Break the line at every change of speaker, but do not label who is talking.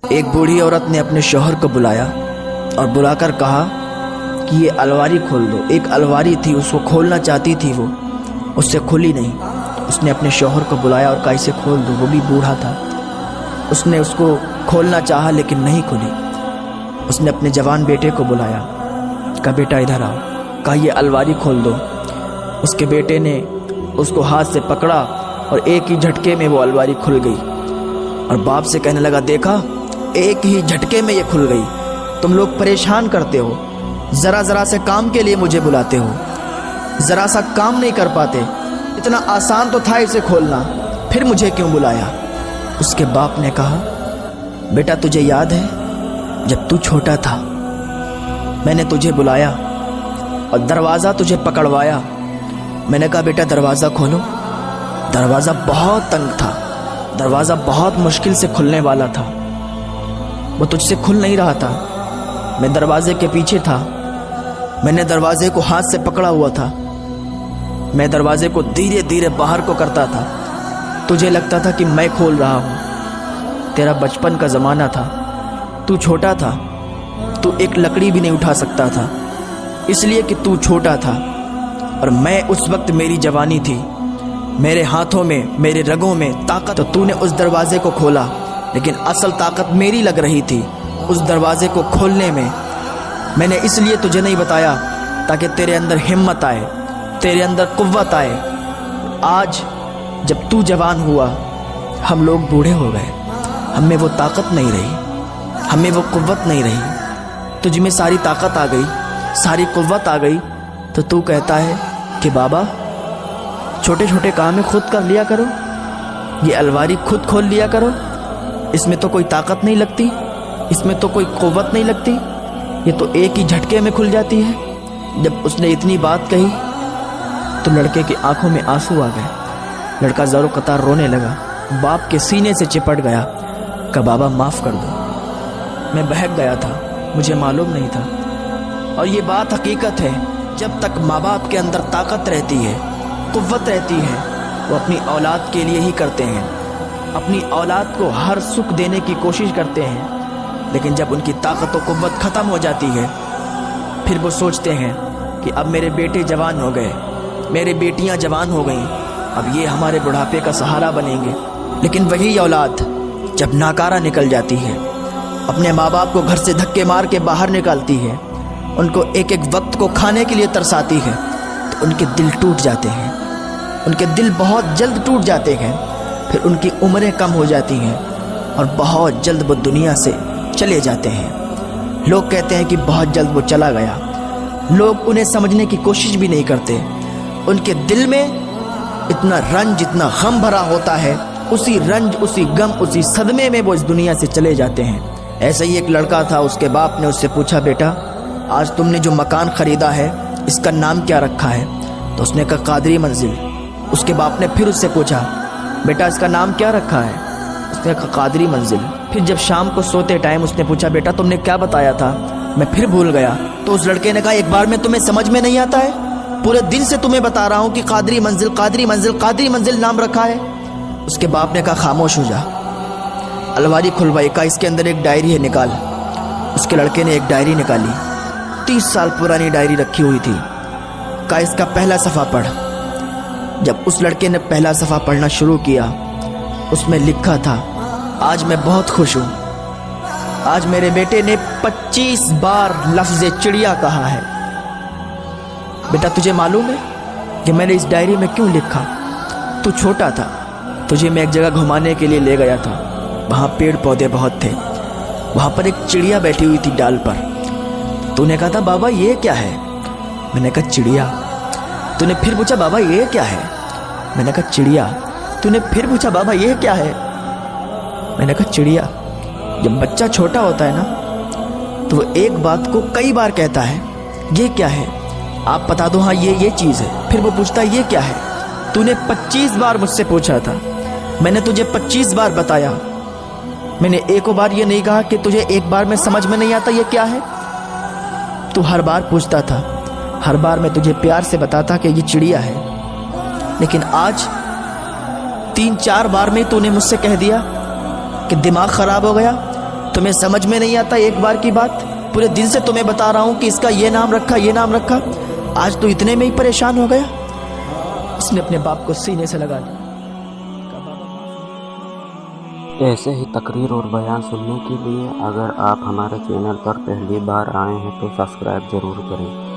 ایک بوڑھی عورت نے اپنے شوہر کو بلایا اور بلا کر کہا کہ یہ الماری کھول دو۔ ایک الماری تھی، اس کو کھولنا چاہتی تھی وہ، اس سے کھلی نہیں۔ اس نے اپنے شوہر کو بلایا اور کہا اسے کھول دو، وہ بھی بوڑھا تھا۔ اس نے اس کو کھولنا چاہا لیکن نہیں کھلی۔ اس نے اپنے جوان بیٹے کو بلایا، کہا بیٹا ادھر آؤ، کہا یہ الماری کھول دو۔ اس کے بیٹے نے اس کو ہاتھ سے پکڑا اور ایک ہی جھٹکے میں وہ الماری کھل گئی۔ اور باپ سے کہنے لگا دیکھا، ایک ہی جھٹکے میں یہ کھل گئی۔ تم لوگ پریشان کرتے ہو، ذرا ذرا سے کام کے لیے مجھے بلاتے ہو، ذرا سا کام نہیں کر پاتے، اتنا آسان تو تھا اسے کھولنا، پھر مجھے کیوں بلایا؟ اس کے باپ نے کہا بیٹا تجھے یاد ہے جب تو چھوٹا تھا میں نے تجھے بلایا اور دروازہ تجھے پکڑوایا، میں نے کہا بیٹا دروازہ کھولو۔ دروازہ بہت تنگ تھا، دروازہ بہت مشکل سے کھلنے والا تھا، وہ تجھ سے کھل نہیں رہا تھا۔ میں دروازے کے پیچھے تھا، میں نے دروازے کو ہاتھ سے پکڑا ہوا تھا، میں دروازے کو دھیرے دھیرے باہر کو کرتا تھا، تجھے لگتا تھا کہ میں کھول رہا ہوں۔ تیرا بچپن کا زمانہ تھا، تو چھوٹا تھا، تو ایک لکڑی بھی نہیں اٹھا سکتا تھا، اس لیے کہ تو چھوٹا تھا، اور میں اس وقت میری جوانی تھی، میرے ہاتھوں میں میرے رگوں میں طاقت، تو تو نے اس دروازے کو کھولا، لیکن اصل طاقت میری لگ رہی تھی اس دروازے کو کھولنے میں۔ میں نے اس لیے تجھے نہیں بتایا تاکہ تیرے اندر ہمت آئے، تیرے اندر قوت آئے۔ آج جب تو جوان ہوا، ہم لوگ بوڑھے ہو گئے، ہم میں وہ طاقت نہیں رہی، ہمیں وہ قوت نہیں رہی، تجھ میں ساری طاقت آ گئی، ساری قوت آ گئی، تو کہتا ہے کہ بابا چھوٹے چھوٹے کام خود کر لیا کرو، یہ الماری خود کھول لیا کرو، اس میں تو کوئی طاقت نہیں لگتی، اس میں تو کوئی قوت نہیں لگتی، یہ تو ایک ہی جھٹکے میں کھل جاتی ہے۔ جب اس نے اتنی بات کہی تو لڑکے کی آنکھوں میں آنسو آ گئے، لڑکا زار و قطار رونے لگا، باپ کے سینے سے چپٹ گیا کہ بابا معاف کر دو، میں بہک گیا تھا، مجھے معلوم نہیں تھا۔ اور یہ بات حقیقت ہے، جب تک ماں باپ کے اندر طاقت رہتی ہے، قوت رہتی ہے، وہ اپنی اولاد کے لیے ہی کرتے ہیں، اپنی اولاد کو ہر سکھ دینے کی کوشش کرتے ہیں، لیکن جب ان کی طاقت و قوت ختم ہو جاتی ہے، پھر وہ سوچتے ہیں کہ اب میرے بیٹے جوان ہو گئے، میری بیٹیاں جوان ہو گئیں، اب یہ ہمارے بڑھاپے کا سہارا بنیں گے۔ لیکن وہی اولاد جب ناکارہ نکل جاتی ہے، اپنے ماں باپ کو گھر سے دھکے مار کے باہر نکالتی ہے، ان کو ایک ایک وقت کو کھانے کے لیے ترساتی ہے، تو ان کے دل ٹوٹ جاتے ہیں، ان کے دل بہت جلد ٹوٹ جاتے ہیں، پھر ان کی عمریں کم ہو جاتی ہیں اور بہت جلد وہ دنیا سے چلے جاتے ہیں۔ لوگ کہتے ہیں کہ بہت جلد وہ چلا گیا، لوگ انہیں سمجھنے کی کوشش بھی نہیں کرتے، ان کے دل میں اتنا رنج، اتنا غم بھرا ہوتا ہے، اسی رنج، اسی غم، اسی صدمے میں وہ اس دنیا سے چلے جاتے ہیں۔ ایسا ہی ایک لڑکا تھا، اس کے باپ نے اس سے پوچھا بیٹا آج تم نے جو مکان خریدا ہے اس کا نام کیا رکھا ہے؟ تو اس نے کہا قادری منزل۔ اس کے باپ نے پھر اس سے پوچھا بیٹا اس کا نام کیا رکھا ہے؟ اس نے کہا قادری منزل۔ پھر جب شام کو سوتے ٹائم اس نے پوچھا بیٹا تم نے کیا بتایا تھا؟ میں پھر بھول گیا۔ تو اس لڑکے نے کہا ایک بار میں تمہیں سمجھ میں نہیں آتا ہے، پورے دن سے تمہیں بتا رہا ہوں کہ قادری منزل، قادری منزل، قادری منزل نام رکھا ہے۔ اس کے باپ نے کہا خاموش ہو جا۔ الماری کھلوائی، کہا اس کے اندر ایک ڈائری ہے نکال۔ اس کے لڑکے نے ایک ڈائری نکالی، 30 سال پرانی ڈائری رکھی ہوئی تھی، کہا اس کا پہلا صفحہ پڑھ۔ جب اس لڑکے نے پہلا صفحہ پڑھنا شروع کیا، اس میں لکھا تھا آج میں بہت خوش ہوں، آج میرے بیٹے نے 25 بار لفظ چڑیا کہا ہے۔ بیٹا تجھے معلوم ہے کہ میں نے اس ڈائری میں کیوں لکھا؟ تو چھوٹا تھا، تجھے میں ایک جگہ گھمانے کے لیے لے گیا تھا، وہاں پیڑ پودے بہت تھے، وہاں پر ایک چڑیا بیٹھی ہوئی تھی ڈال پر۔ تو نے کہا تھا بابا یہ کیا ہے؟ میں نے کہا چڑیا۔ تو نے پھر پوچھا بابا یہ کیا ہے؟ میں نے کہا چڑیا۔ تو نے پھر پوچھا بابا یہ کیا ہے؟ میں نے کہا چڑیا۔ جب بچہ چھوٹا ہوتا ہے نا تو وہ ایک بات کو کئی بار کہتا ہے یہ کیا ہے، آپ بتا دو ہاں یہ چیز ہے، پھر وہ پوچھتا ہے یہ کیا ہے۔ تو نے 25 بار مجھ سے پوچھا تھا، میں نے تجھے 25 بار بتایا، میں نے ایک بار یہ نہیں کہا کہ تجھے ایک بار میں سمجھ میں نہیں آتا یہ کیا ہے۔ تو ہر بار پوچھتا تھا، ہر بار میں تجھے پیار سے بتاتا کہ یہ چڑیا ہے، لیکن آج 3-4 بار میں تو نے مجھ سے کہہ دیا کہ دماغ خراب ہو گیا، تمہیں سمجھ میں نہیں آتا ایک بار کی بات؟ پورے دن سے تمہیں بتا رہا ہوں کہ اس کا یہ نام رکھا، یہ نام رکھا، آج تو اتنے میں ہی پریشان ہو گیا۔ اس نے اپنے باپ کو سینے سے لگا لیا۔
ایسے ہی تقریر اور بیان سننے کے لیے اگر آپ ہمارے چینل پر پہلی بار آئے ہیں تو سبسکرائب ضرور کریں۔